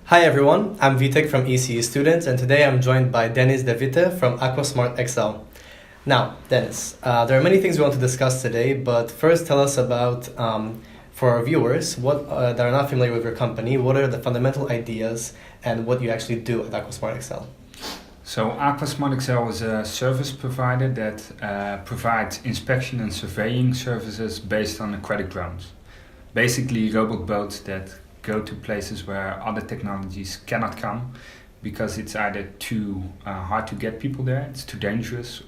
Hi everyone, I'm Vitek from ECE Students, and today I'm joined by Dennis De Witte from AquaSmartXL. Now, Dennis, there are many things we want to discuss today, but first tell us about, for our viewers, that are not familiar with your company, what are the fundamental ideas and what you actually do at AquaSmartXL? So AquaSmartXL is a service provider that provides inspection and surveying services based on aquatic drones. Basically robot boats that go to places where other technologies cannot come because it's either too hard to get people there, it's too dangerous,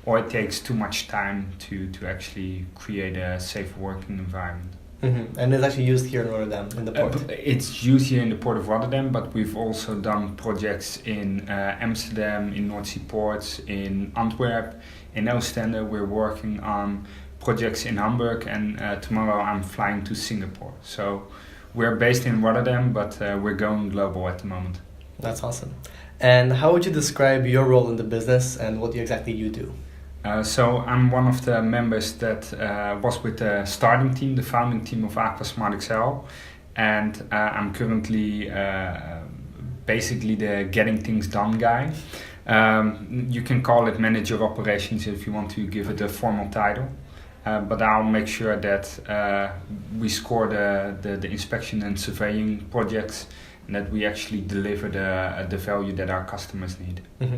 or it takes too much time to actually create a safe working environment. Mm-hmm. And it's actually used here in Rotterdam, in the port? It's used here in the port of Rotterdam, but we've also done projects in Amsterdam, in North Sea ports, in Antwerp, in Oostende. We're working on projects in Hamburg, and tomorrow I'm flying to Singapore. So we're based in Rotterdam, but we're going global at the moment. That's awesome. And how would you describe your role in the business and what exactly you do? So I'm one of the members that was with the starting team, the founding team of AquaSmartXL, and I'm currently basically the getting things done guy. You can call it manager of operations if you want to give it a formal title. But I'll make sure that we score the inspection and surveying projects and that we actually deliver the value that our customers need. Mm-hmm.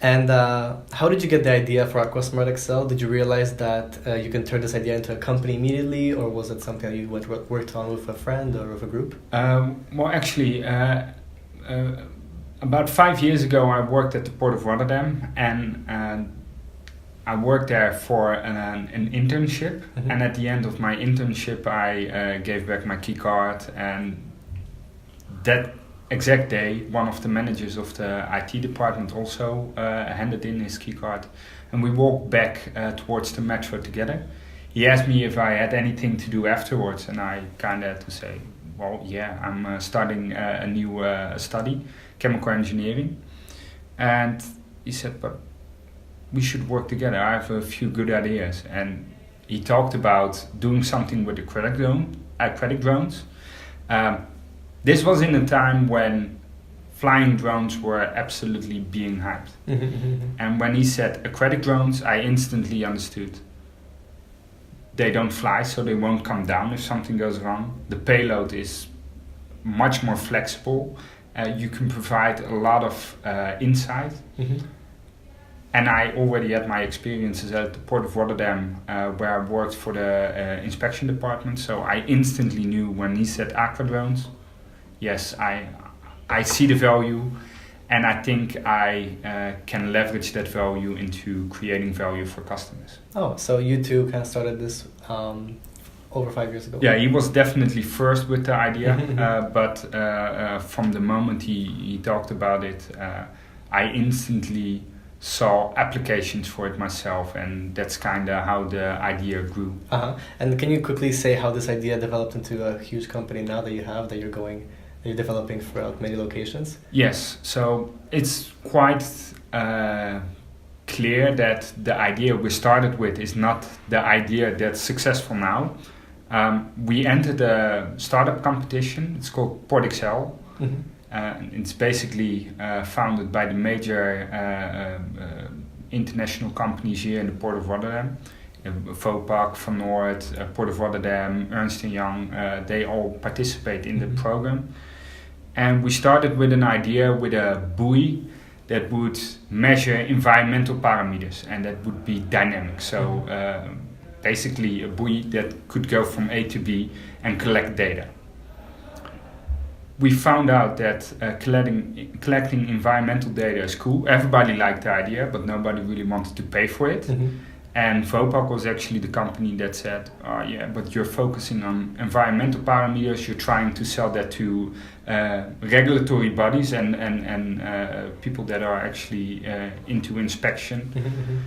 And how did you get the idea for AquaSmartXL? Did you realize that you can turn this idea into a company immediately, or was it something that you worked on with a friend or with a group? Well, actually, about 5 years ago I worked at the Port of Rotterdam, and I worked there for an internship, mm-hmm. and at the end of my internship I gave back my key card, and that exact day one of the managers of the IT department also handed in his key card, and we walked back towards the metro together. He asked me if I had anything to do afterwards, and I kind of had to say, well, yeah, I'm starting a new study, chemical engineering. And he said, but we should work together. I have a few good ideas. And he talked about doing something with aquatic drones. This was in a time when flying drones were absolutely being hyped. And when he said aquatic drones, I instantly understood. They don't fly, so they won't come down if something goes wrong. The payload is much more flexible. You can provide a lot of insight. Mm-hmm. And I already had my experiences at the Port of Rotterdam, where I worked for the inspection department. So I instantly knew when he said aqua drones, yes, I see the value, and I think I can leverage that value into creating value for customers. Oh, so you two kind of started this over 5 years ago? Yeah, he was definitely first with the idea, but from the moment he talked about it, I instantly saw applications for it myself, and that's kind of how the idea grew. Uh-huh. And can you quickly say how this idea developed into a huge company now that you're developing throughout many locations? Yes, so it's quite clear that the idea we started with is not the idea that's successful now. We entered a startup competition. It's called PortXL. Mm-hmm. It's basically founded by the major international companies here in the Port of Rotterdam. Vopak, Van Noord, Port of Rotterdam, Ernst & Young, they all participate in the program. And we started with an idea with a buoy that would measure environmental parameters, and that would be dynamic. So basically a buoy that could go from A to B and collect data. We found out that collecting environmental data is cool. Everybody liked the idea, but nobody really wanted to pay for it. Mm-hmm. And Vopak was actually the company that said, oh yeah, but you're focusing on environmental parameters, you're trying to sell that to regulatory bodies and people that are actually into inspection. Mm-hmm.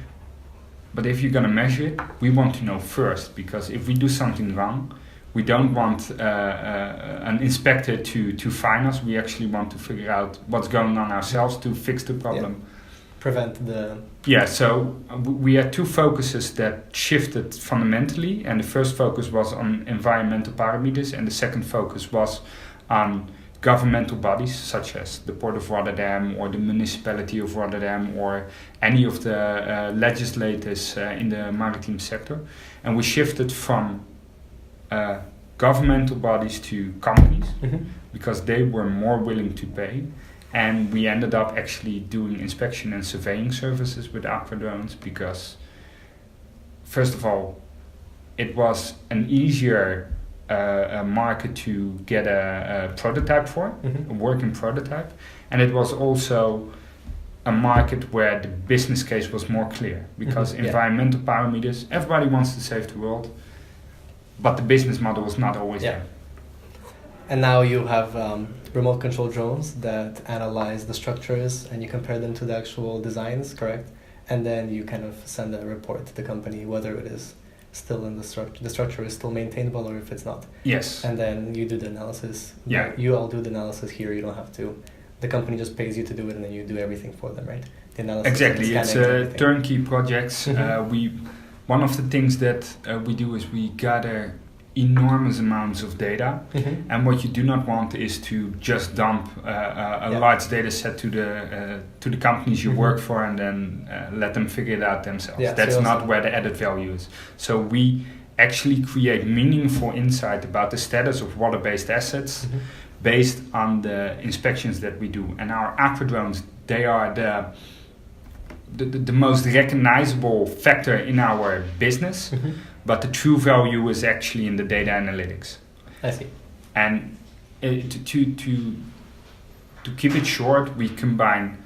But if you're going to measure it, we want to know first, because if we do something wrong, we don't want an inspector to fine us. We actually want to figure out what's going on ourselves to fix the problem. Yeah. Prevent the... Yeah, so we had two focuses that shifted fundamentally, and the first focus was on environmental parameters, and the second focus was on governmental bodies such as the Port of Rotterdam or the municipality of Rotterdam or any of the legislators in the maritime sector. And we shifted from governmental bodies to companies because they were more willing to pay. And we ended up actually doing inspection and surveying services with aqua drones because, first of all, it was an easier a market to get a prototype for, a working prototype, and it was also a market where the business case was more clear because environmental parameters, everybody wants to save the world, but the business model was not always there. And now you have remote control drones that analyze the structures and you compare them to the actual designs, correct? And then you kind of send a report to the company whether it is still in the structure is still maintainable or if it's not. Yes. And then you do the analysis. Yeah. You all do the analysis here, you don't have to. The company just pays you to do it and then you do everything for them, right? The analysis. Exactly. It's turnkey projects. One of the things that we do is we gather enormous amounts of data, and what you do not want is to just dump a large data set to the companies you work for and then let them figure it out themselves. That's not where the added value is. So we actually create meaningful insight about the status of water-based assets based on the inspections that we do. And our aqua drones, they are the most recognizable factor in our business. But the true value is actually in the data analytics. I see. And to keep it short, we combine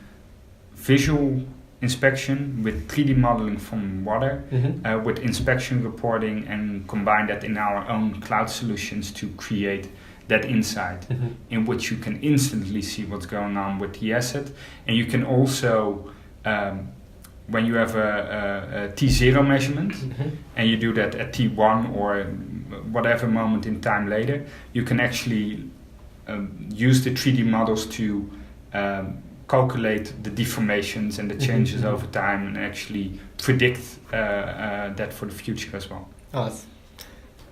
visual inspection with 3D modeling from water, with inspection reporting, and combine that in our own cloud solutions to create that insight in which you can instantly see what's going on with the asset. And you can also when you have a T0 measurement and you do that at T1 or whatever moment in time later, you can actually use the 3D models to calculate the deformations and the changes over time and actually predict that for the future as well. Oh,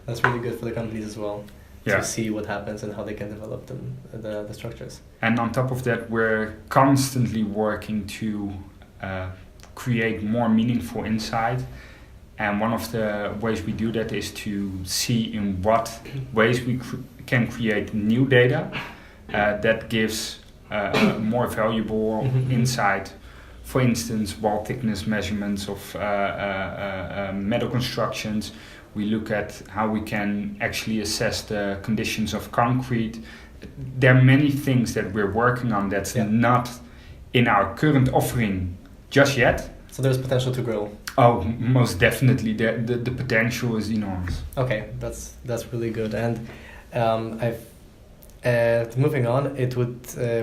that's really good for the companies as well to see what happens and how they can develop them, the structures. And on top of that, we're constantly working to create more meaningful insight, and one of the ways we do that is to see in what ways we can create new data that gives more valuable insight. For instance, wall thickness measurements of metal constructions. We look at how we can actually assess the conditions of concrete. There are many things that we're working on that's not in our current offering just yet. So there's potential to grow. Oh, most definitely. The potential is enormous. Okay, that's really good. And moving on,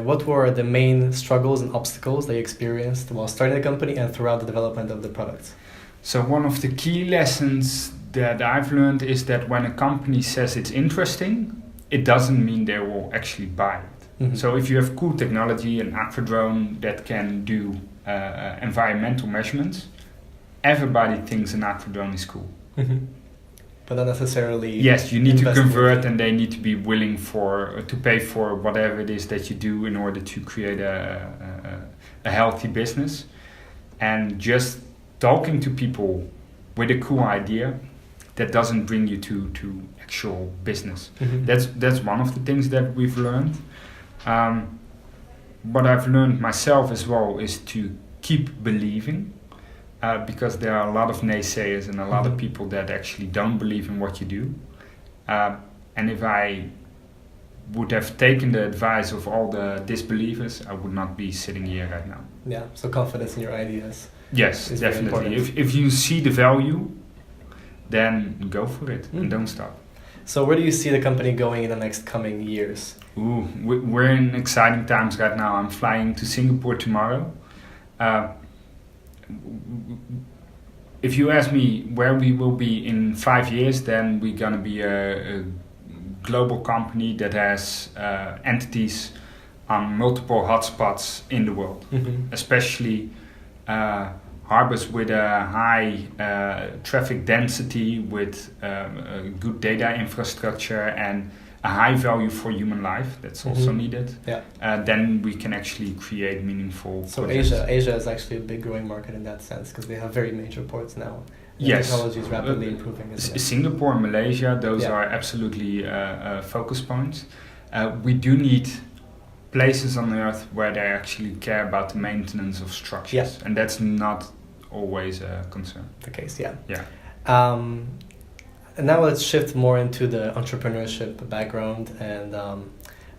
what were the main struggles and obstacles that you experienced while starting the company and throughout the development of the products? So one of the key lessons that I've learned is that when a company says it's interesting, it doesn't mean they will actually buy it. So if you have cool technology, an aqua drone that can do environmental measurements, everybody thinks an aqua drone is cool. But not necessarily. Yes, you need to convert, and they need to be willing to pay for whatever it is that you do in order to create a healthy business. And just talking to people with a cool idea, that doesn't bring you to actual business. That's one of the things that we've learned. What I've learned myself as well is to keep believing, because there are a lot of naysayers and a lot of people that actually don't believe in what you do. And if I would have taken the advice of all the disbelievers, I would not be sitting here right now. Yeah, so confidence in your ideas. Yes, definitely. If you see the value, then go for it and don't stop. So where do you see the company going in the next coming years? We're in exciting times right now. I'm flying to Singapore tomorrow. If you ask me where we will be in 5 years, then we're going to be a global company that has entities on multiple hotspots in the world, especially harbors with a high traffic density, with good data infrastructure and a high value for human life, that's also needed. Yeah. Then we can actually create meaningful So projects. Asia is actually a big growing market in that sense because they have very major ports now. And Yes. technology is rapidly improving. Isn't it? Singapore and Malaysia, those Yeah. are absolutely focus points. We do need places on Earth where they actually care about the maintenance of structures, Yeah. and that's not always a concern. The case, yeah. Yeah. And now let's shift more into the entrepreneurship background and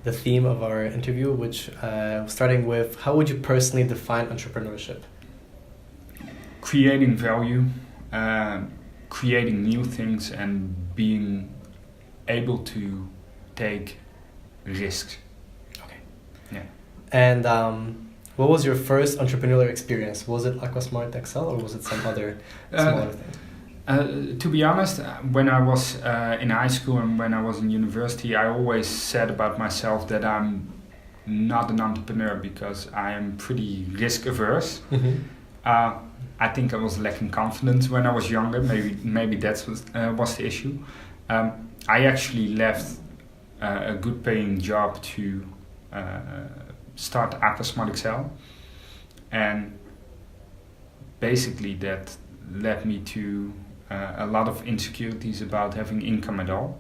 the theme of our interview, which starting with, how would you personally define entrepreneurship? Creating value, creating new things, and being able to take risks. Okay. Yeah. And what was your first entrepreneurial experience? Was it AquaSmartXL or was it some other smaller thing? To be honest, when I was in high school and when I was in university, I always said about myself that I'm not an entrepreneur because I am pretty risk averse. I think I was lacking confidence when I was younger. Maybe that was the issue. I actually left a good paying job to start AquaSmartXL, and basically that led me to a lot of insecurities about having income at all.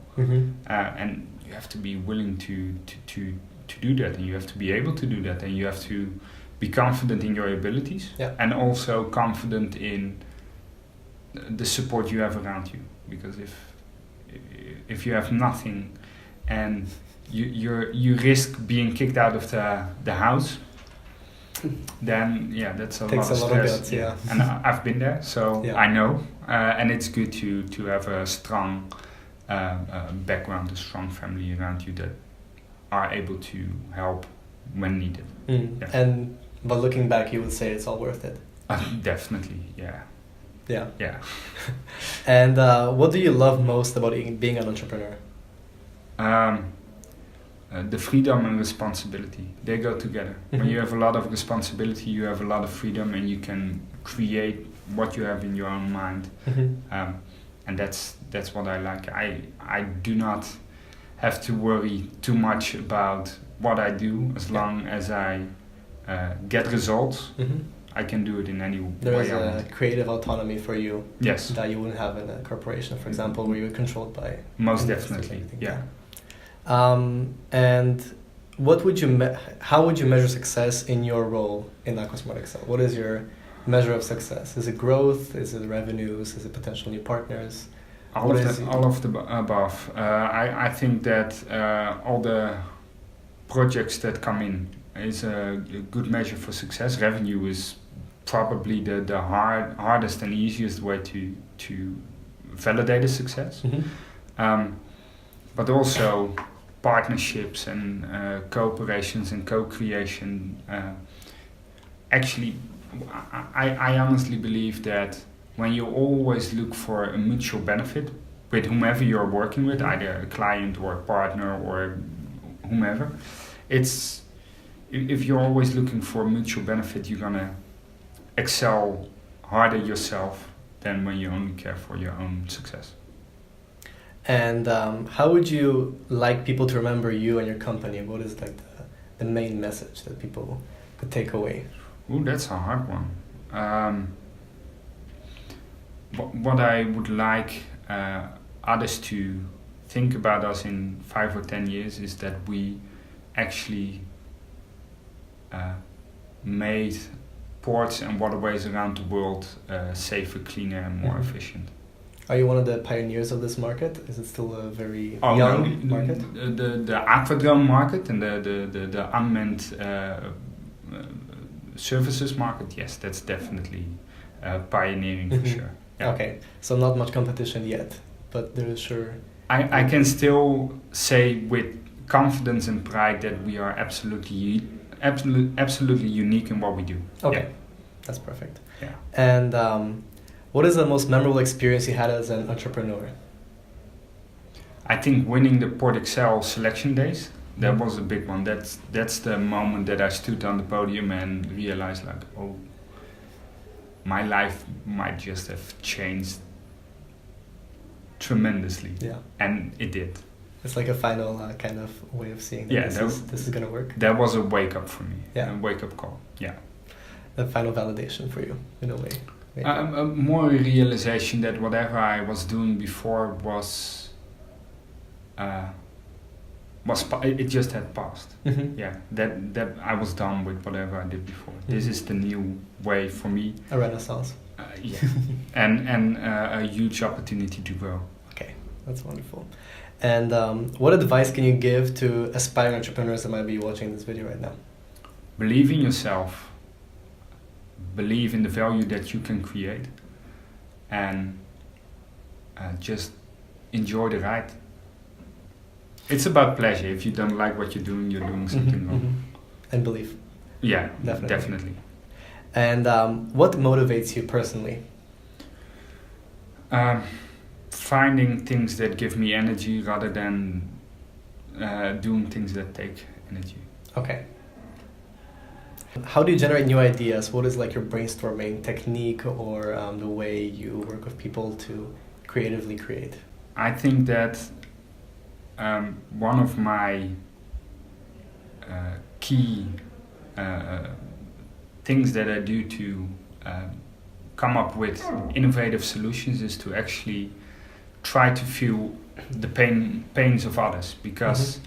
And you have to be willing to do that, and you have to be able to do that, and you have to be confident in your abilities, and also confident in the support you have around you. Because if you have nothing and you risk being kicked out of the house, then that's a lot of stress. Guts, yeah. And I've been there, so I know, and it's good to have a strong background, a strong family around you that are able to help when needed. But looking back, you would say it's all worth it. Definitely, yeah. And what do you love most about being an entrepreneur? The freedom and responsibility, they go together. When you have a lot of responsibility, you have a lot of freedom, and you can create what you have in your own mind. And that's what I like. I do not have to worry too much about what I do as long as I get results. I can do it in any way There is I want. a creative autonomy for you Yes. that you wouldn't have in a corporation, for example, where you're controlled by... Most definitely, yeah. And what would how would you measure success in your role in AquaSmartXL? What is your measure of success? Is it growth? Is it revenues? Is it potential new partners? All of the above. I think that all the projects that come in is a good measure for success. Revenue is probably the hardest and easiest way to validate a success. But also partnerships and cooperations and co-creation. Actually, I honestly believe that when you always look for a mutual benefit with whomever you're working with, either a client or a partner or whomever, if you're always looking for mutual benefit, you're gonna excel harder yourself than when you only care for your own success. And how would you like people to remember you and your company? What is like the main message that people could take away? Ooh, that's a hard one. What I would like others to think about us in 5 or 10 years is that we actually made ports and waterways around the world safer, cleaner, and more efficient. Are you one of the pioneers of this market? Is it still a very young market? The aquadrome market and the unmanned services market, yes, that's definitely pioneering for sure. Yeah. Okay, so not much competition yet, but there is sure... I can still say with confidence and pride that we are absolutely unique in what we do. Okay, that's perfect. Yeah. And what is the most memorable experience you had as an entrepreneur? I think winning the Port Excel selection days, that was a big one. That's the moment that I stood on the podium and realized like, oh, my life might just have changed tremendously. Yeah. And it did. It's like a final kind of way of seeing that Yeah, this is going to work. That was a wake up for me. Yeah. A wake up call. Yeah. The final validation for you, in a way. Maybe. A more realization that whatever I was doing before it just had passed. Mhm. Yeah, that I was done with whatever I did before. This is the new way for me. A renaissance. Yeah, and a huge opportunity to grow. Okay, that's wonderful. And what advice can you give to aspiring entrepreneurs that might be watching this video right now? Believe in yourself. Believe in the value that you can create, and just enjoy the ride. It's about pleasure. If you don't like what you're doing something wrong. Mm-hmm. And belief. Yeah, Definitely. definitely. And what motivates you personally? Finding things that give me energy rather than doing things that take energy. Okay. How do you generate new ideas? What is like your brainstorming technique or the way you work with people to creatively create? I think that one of my key things that I do to come up with innovative solutions is to actually try to feel the pains of others, because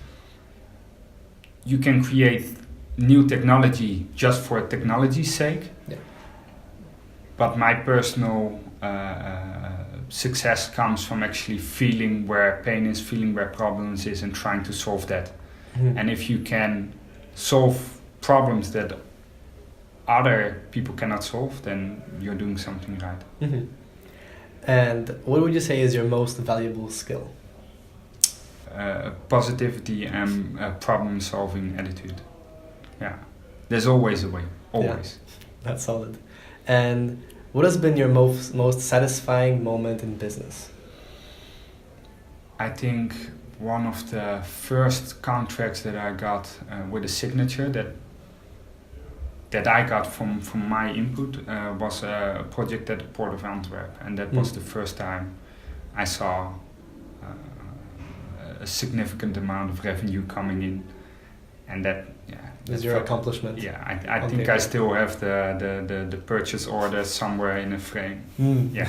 you can create new technology just for technology's sake. Yeah. But my personal success comes from actually feeling where pain is, feeling where problems is, and trying to solve that. Mm-hmm. And if you can solve problems that other people cannot solve, then you're doing something right. Mm-hmm. And what would you say is your most valuable skill? Positivity and problem-solving attitude. Yeah, there's always a way. Always. Yeah, that's solid. And what has been your most satisfying moment in business? I think one of the first contracts that I got with a signature that I got from my input was a project at the Port of Antwerp, and that was the first time I saw a significant amount of revenue coming in, and that Is your accomplishment? Yeah, I think I still have the purchase order somewhere in a frame. Yeah,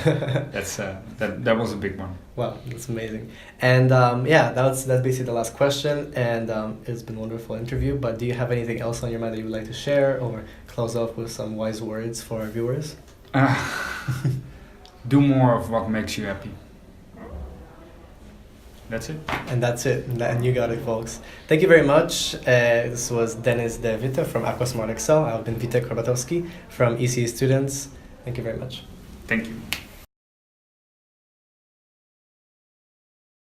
that was a big one. Wow, that's amazing. And that's basically the last question. And it's been a wonderful interview. But do you have anything else on your mind that you would like to share, or close off with some wise words for our viewers? Do more of what makes you happy. That's it. And that's it. And you got it, folks. Thank you very much. This was Dennis De Witte from AquaSmartXL. I've been Witek Robatowski from ECE Students. Thank you very much. Thank you.